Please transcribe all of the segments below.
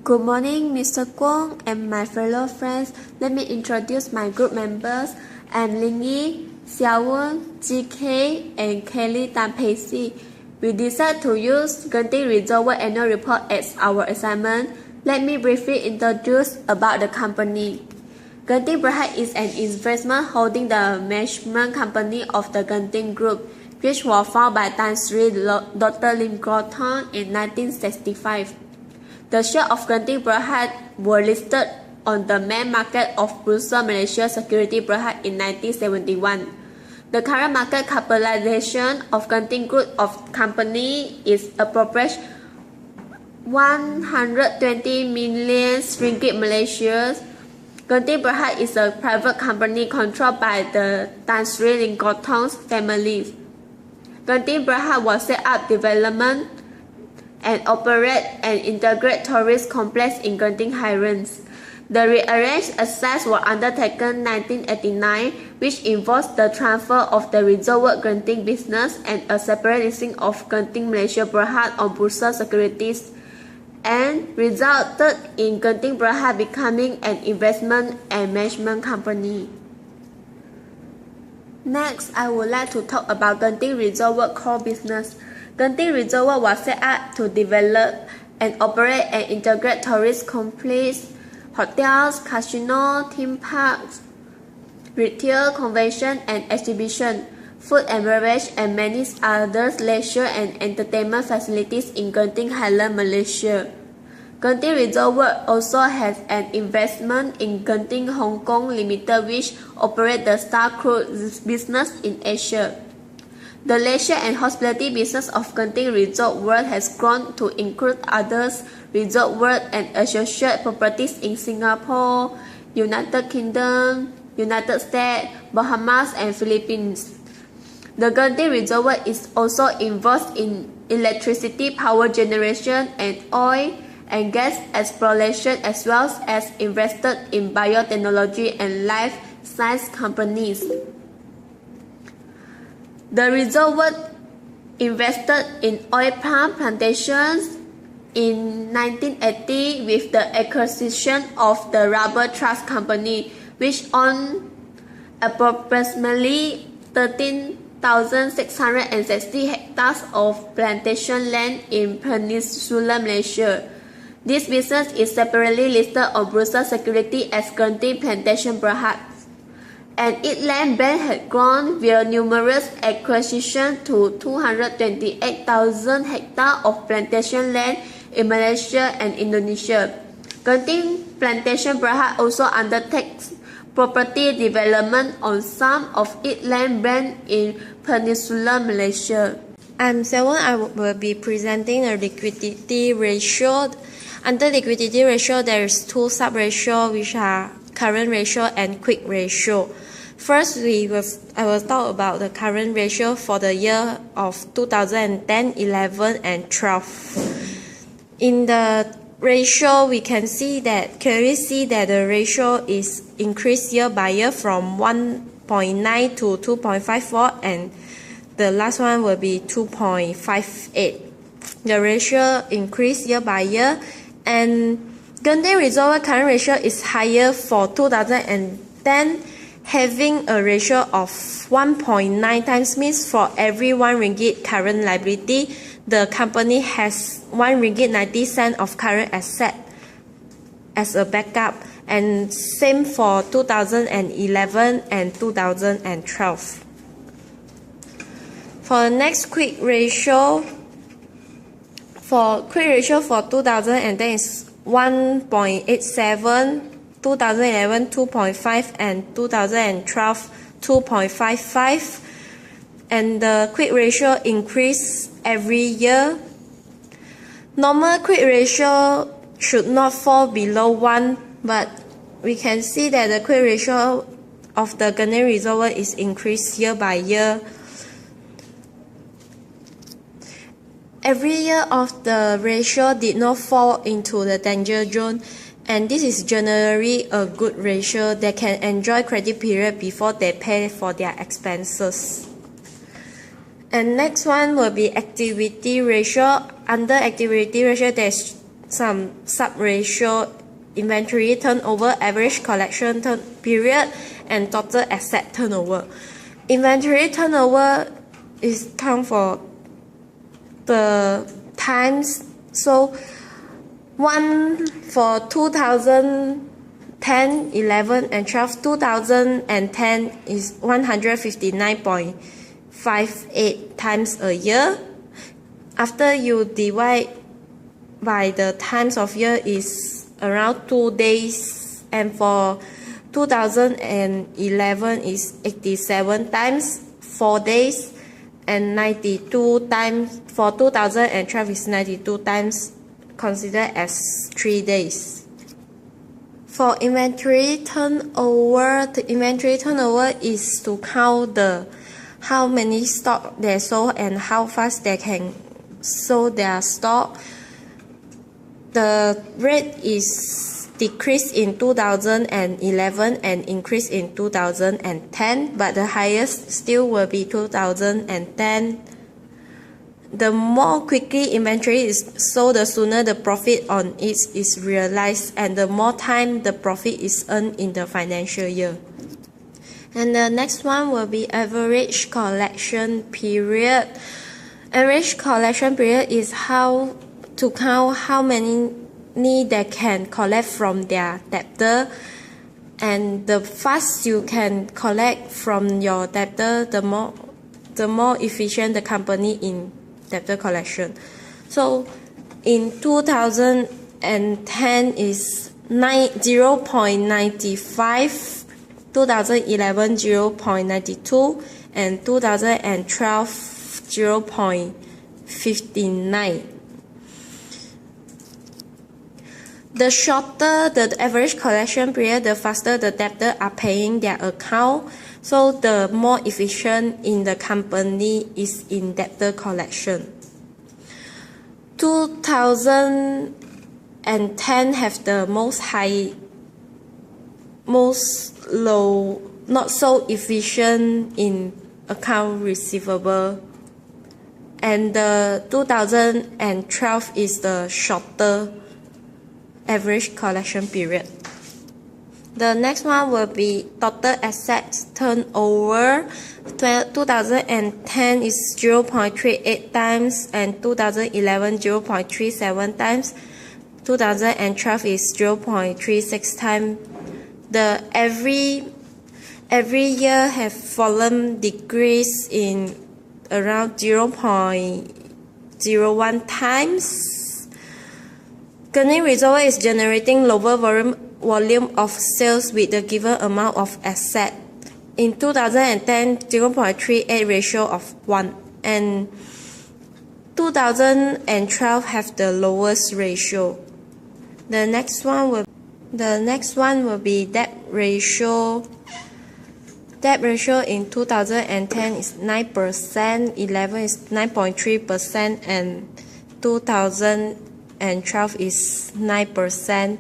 Good morning, Mr. Kwong and my fellow friends. Let me introduce my group members. I'm Lingy, Xiaowen, GK, and Kelly Tan-Pei-Si. We decided to use Genting Reservoir Annual Report as our assignment. Let me briefly introduce about the company. Genting Berhad is an investment holding the management company of the Genting Group, which was founded by Tan Sri Dr. Lim Kok Thong in 1965. The shares of Genting Berhad were listed on the main market of Bursa Malaysia Securities Berhad in 1971. The current market capitalization of Genting Group of Company is approximately 120 million ringgit Malaysia. Genting Berhad is a private company controlled by the Tan Sri Lim Kok Thong family. Genting Berhad was set up development and operate an integrated tourist complex in Genting Highlands. The rearranged assets were undertaken in 1989, which involves the transfer of the Reservoir Genting business and a separate listing of Genting Malaysia Berhad on Bursa Securities, and resulted in Genting Berhad becoming an investment and management company. Next, I would like to talk about Genting Reservoir core business. Genting Reservoir was set up to develop and operate an integrated tourist complex, hotels, casino, theme parks, retail, convention and exhibition, food and beverage, and many other leisure and entertainment facilities in Genting Highlands, Malaysia. Genting Reservoir also has an investment in Genting Hong Kong Limited, which operates the Star Cruise business in Asia. The leisure and hospitality business of Genting Resort World has grown to include others Resort World and associate properties in Singapore, United Kingdom, United States, Bahamas, and Philippines. The Genting Reservoir is also involved in electricity power generation and oil and gas exploration, as well as invested in biotechnology and life science companies. The Reservoir invested in oil palm plantations in 1980 with the acquisition of the Rubber Trust Company, which owned approximately 13,660 hectares of plantation land in Peninsular Malaysia. This business is separately listed on Bursa Securities as Genting Plantation Berhad, and its land bank had grown via numerous acquisitions to 228,000 hectares of plantation land in Malaysia and Indonesia. Genting Plantation Berhad also undertakes property development on some of its land bank in Peninsular Malaysia. I'm Xiaowen. I will be presenting a liquidity ratio. Under liquidity ratio, there is two sub-ratios, which are current ratio and quick ratio. First, I will talk about the current ratio for the year of 2010, 11, and 12. In the ratio, we can clearly see that the ratio is increased year by year from 1.9 to 2.54, and the last one will be 2.58. The ratio increased year by year, and Genting Reservoir current ratio is higher for 2010, having a ratio of 1.9 times, means for every 1 ringgit current liability, the company has 1 ringgit 90 cents of current asset as a backup, and same for 2011 and 2012. For the next quick ratio, for 2010 is 1.87, 2011 2.5, and 2012 2.55, and the quick ratio increase every year. Normal quick ratio should not fall below 1, but we can see that the quick ratio of the Genting Reservoir is increased year by year. Every year of the ratio did not fall into the danger zone, and this is generally a good ratio that can enjoy credit period before they pay for their expenses. And next one will be activity ratio. Under activity ratio, there's some sub-ratio: inventory turnover, average collection period, and total asset turnover. Inventory turnover is count for the times. So one for 2010, 11, and 12. 2010 is 159.58 times a year. After you divide by the times of year is around 2 days, and for 2011 is 87 times 4 days, and 92 times for 2012 is 92 times, considered as 3 days. For inventory turnover, the inventory turnover is to count the how many stock they sold and how fast they can sell their stock. The rate is decreased in 2011 and increased in 2010, but the highest still will be 2010. The more quickly inventory is sold, the sooner the profit on it is realized, and the more time the profit is earned in the financial year. And the next one will be average collection period. Average collection period is how to count how many they can collect from their debtor, and the fast you can collect from your debtor, the more efficient the company in debtor collection. So in 2010 is 0.95, 2011 0.92, and 2012 0.59. The shorter the average collection period, the faster the debtor are paying their account, so the more efficient in the company is in debtor collection. 2010 have the most low, not so efficient in account receivable, and the 2012 is the shorter average collection period. The next one will be total assets turnover. 2010 is 0.38 times, and 2011 0.37 times. 2012 is 0.36 times. The every year have fallen decrease in around 0.01 times. Gunning reservoir is generating lower volume of sales with the given amount of asset. In 2010, 0.38 ratio of 1, and 2012 have the lowest ratio. The next one will be debt ratio. Debt ratio in 2010 is 9%, 11 is 9.3%, and 2012 is 9%.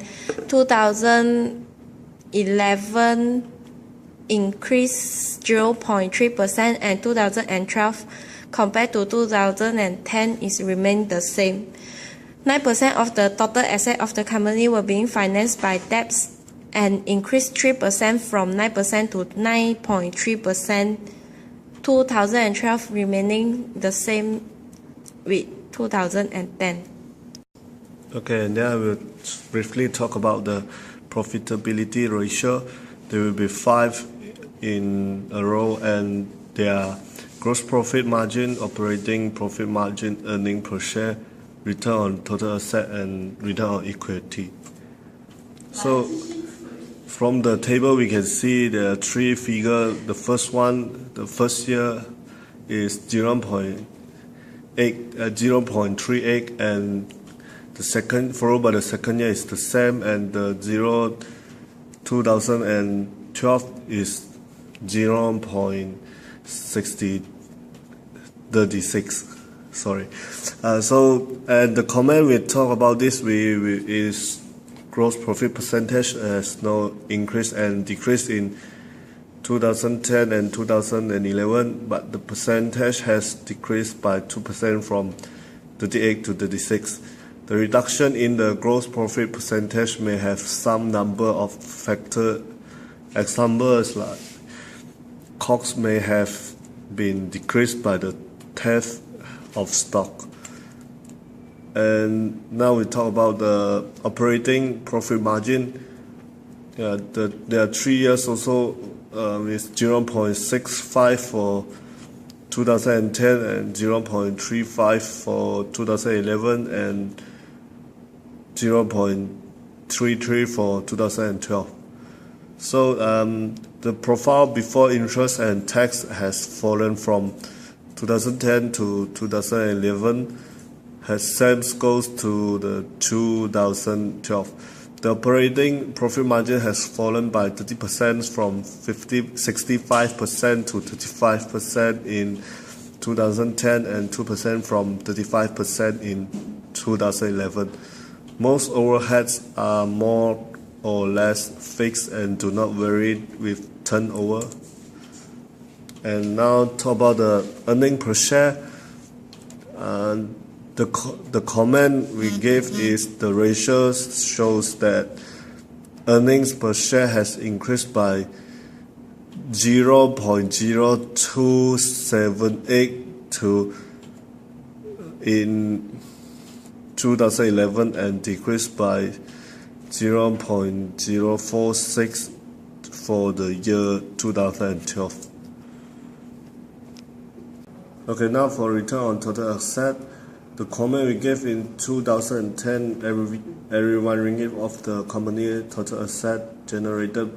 2011 increased 0.3%, and 2012 compared to 2010 is remained the same. 9% of the total asset of the company were being financed by debts, and increased 3% from 9% to 9.3%. 2012 remaining the same with 2010. Okay, and then I will briefly talk about the profitability ratio. There will be 5 in a row, and they are gross profit margin, operating profit margin, earning per share, return on total asset, and return on equity. So from the table we can see there are 3 figures. The first one, the first year is 0.38, and the second, followed by the second year, is the same, and the 2012 is 0.36. Sorry. And the comment we talk about this is gross profit percentage has no increase and decrease in 2010 and 2011, but the percentage has decreased by 2% from 38 to 36. The reduction in the gross profit percentage may have some number of factors. Examples like COGS may have been decreased by the theft of stock. And now we talk about the operating profit margin. There are 3 years also with 0.65 for 2010 and 0.35 for 2011 and 0.33 for 2012. So the profile before interest and tax has fallen from 2010 to 2011. Same goes to the 2012. The operating profit margin has fallen by 30% from 65% to 35% in 2010 and 2% from 35% in 2011. Most overheads are more or less fixed and do not vary with turnover. And now talk about the earning per share. The comment we gave is the ratio shows that earnings per share has increased by 0.0278 in 2011 and decreased by 0.046 for the year 2012. Okay, now for return on total asset. The comment we gave in 2010, every 1 ringgit of the company total asset generated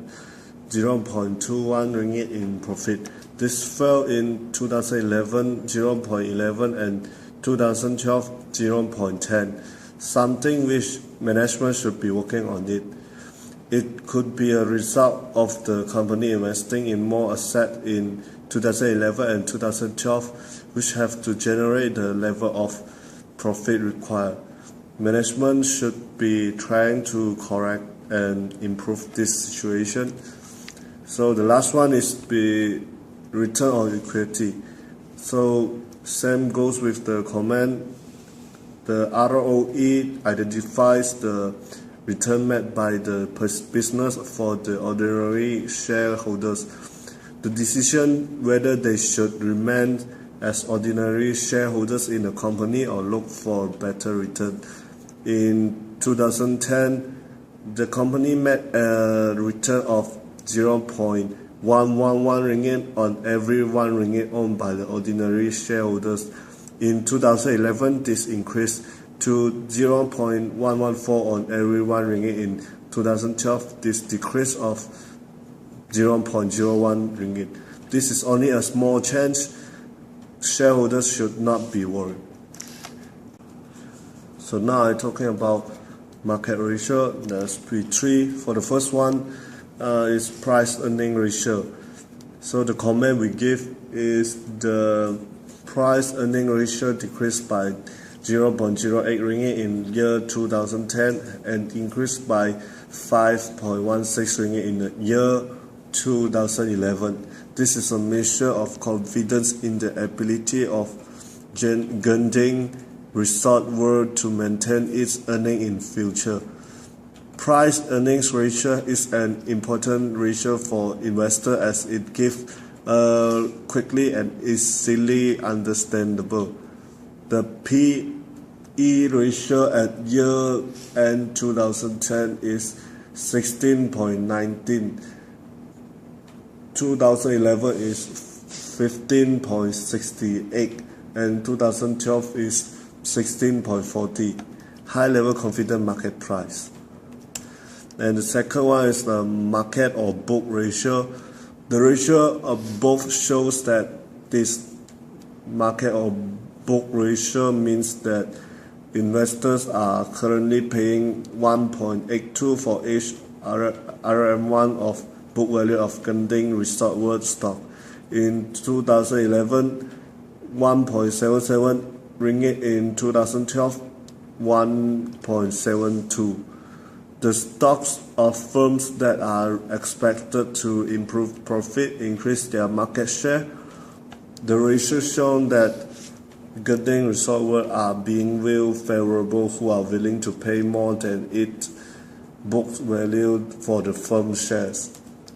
0.21 ringgit in profit. This fell in 2011, 0.11 and 2012, 0.10, something which management should be working on it. It could be a result of the company investing in more asset in 2011 and 2012, which have to generate the level of profit required. Management should be trying to correct and improve this situation. So the last one is the return on equity. So same goes with the comment. The ROE identifies the return made by the business for the ordinary shareholders. The decision whether they should remain as ordinary shareholders in a company or look for better return. In 2010, the company made a return of 0.111 ringgit on every 1 ringgit owned by the ordinary shareholders. In 2011, this increased to 0.114 on every 1 ringgit. In 2012, this decrease of 0.01 ringgit. This is only a small change. Shareholders should not be worried. So now I'm talking about market ratio. There's three. For the first one is price earning ratio. So the comment we give is the price earning ratio decreased by 0.08 ringgit in year 2010 and increased by 5.16 ringgit in the year 2011. This is a measure of confidence in the ability of Genting Resort World to maintain its earnings in future. Price earnings ratio is an important ratio for investors as it gives quickly and easily understandable. The P/E ratio at year end 2010 is 16.19. 2011 is 15.68 and 2012 is 16.40. High level confident market price. And the second one is the market or book ratio. The ratio of both shows that this market or book ratio means that investors are currently paying 1.82 for each RM1 of book value of Genting Resort World stock. In 2011, 1.77 ringgit. In 2012, 1.72. The stocks of firms that are expected to improve profit increase their market share. The ratio shown that Genting Resort World are being viewed favorable who are willing to pay more than its book value for the firm shares.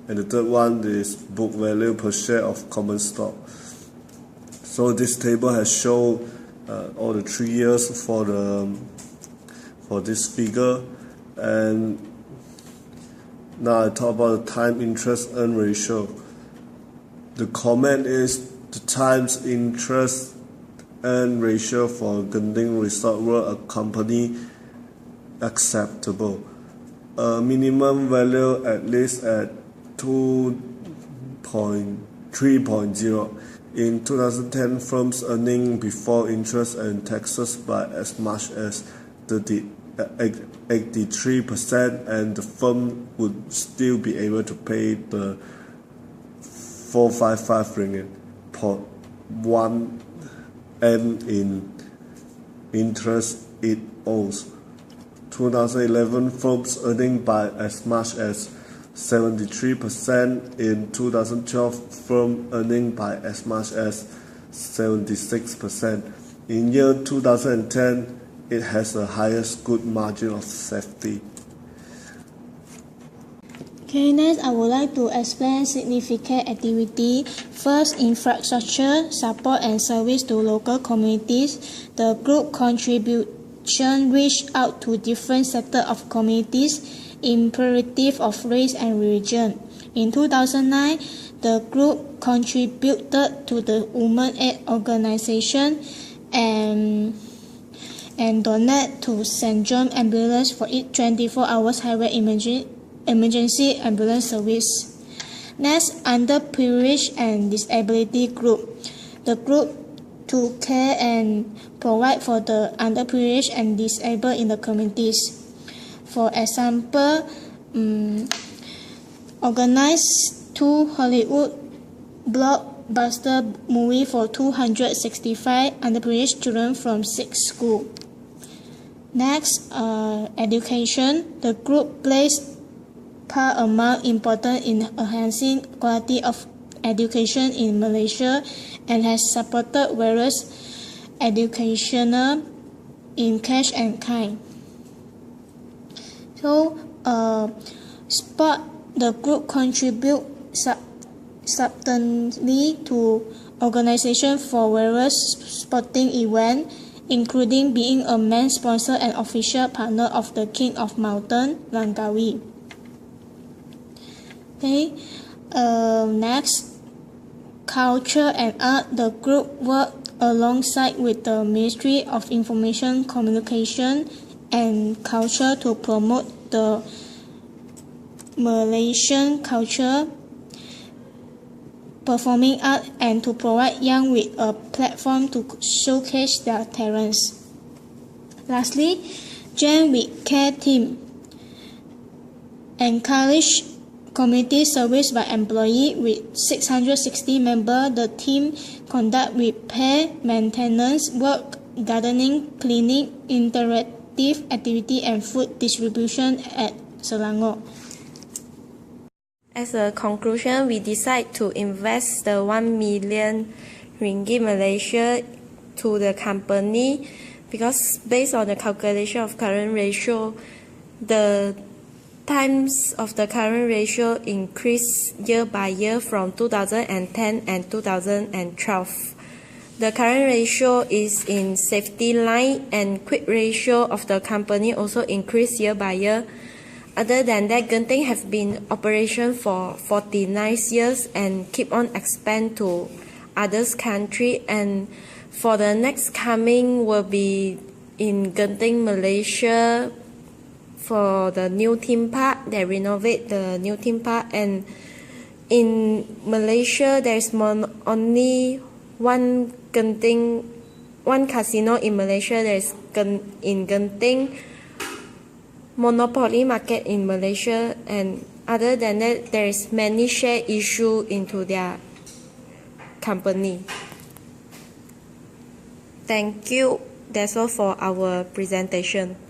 And the third one is book value per share of common stock. So this table has shown all the 3 years for this figure, and now I talk about the time interest earn ratio. The comment is the times interest earn ratio for Genting Resort World a company acceptable. A minimum value at least at 3.0. In 2010, firms earning before interest and taxes by as much as 83%, and the firm would still be able to pay the 455 ringgit per 1 M in interest it owes. 2011, firms earning by as much as 73%. In 2012, firm earning by as much as 76%. In year 2010, it has the highest good margin of safety. Okay, next I would like to explain significant activity. First, infrastructure, support and service to local communities. The group contribution reached out to different sectors of communities, imperative of race and religion. In 2009, the group contributed to the Women Aid Organization and donated to St. John Ambulance for its 24 hours highway emergency ambulance service. Next, underprivileged and disability group. The group to care and provide for the underprivileged and disabled in the communities. For example, organized 2 Hollywood blockbuster movie for 265 underprivileged children from 6 schools. Next, education. The group placed paramount importance in enhancing quality of education in Malaysia and has supported various educational in cash and kind. So, sport, the group contribute substantially to organization for various sporting events, including being a main sponsor and official partner of the King of Mountain, Langkawi. Okay, next, culture and art. The group worked alongside with the Ministry of Information, Communication and Culture to promote the Malaysian culture, performing art, and to provide young with a platform to showcase their talents. Lastly, Gen with Care team encourage community service by employee with 660 members. The team conduct repair, maintenance work, gardening, cleaning, interactive activity and food distribution at Selangor. As a conclusion, we decide to invest the 1 million ringgit Malaysia to the company because based on the calculation of current ratio, the times of the current ratio increase year by year from 2010 and 2012. The current ratio is in safety line and quick ratio of the company also increase year by year. Other than that, Genting have been operation for 49 years and keep on expand to others country, and for the next coming will be in Genting, Malaysia for the new theme park. They renovate the new theme park, and in Malaysia there's only one casino in Malaysia. There's in Genting monopoly market in Malaysia, and other than that there is many share issue into their company. Thank you. That's all for our presentation.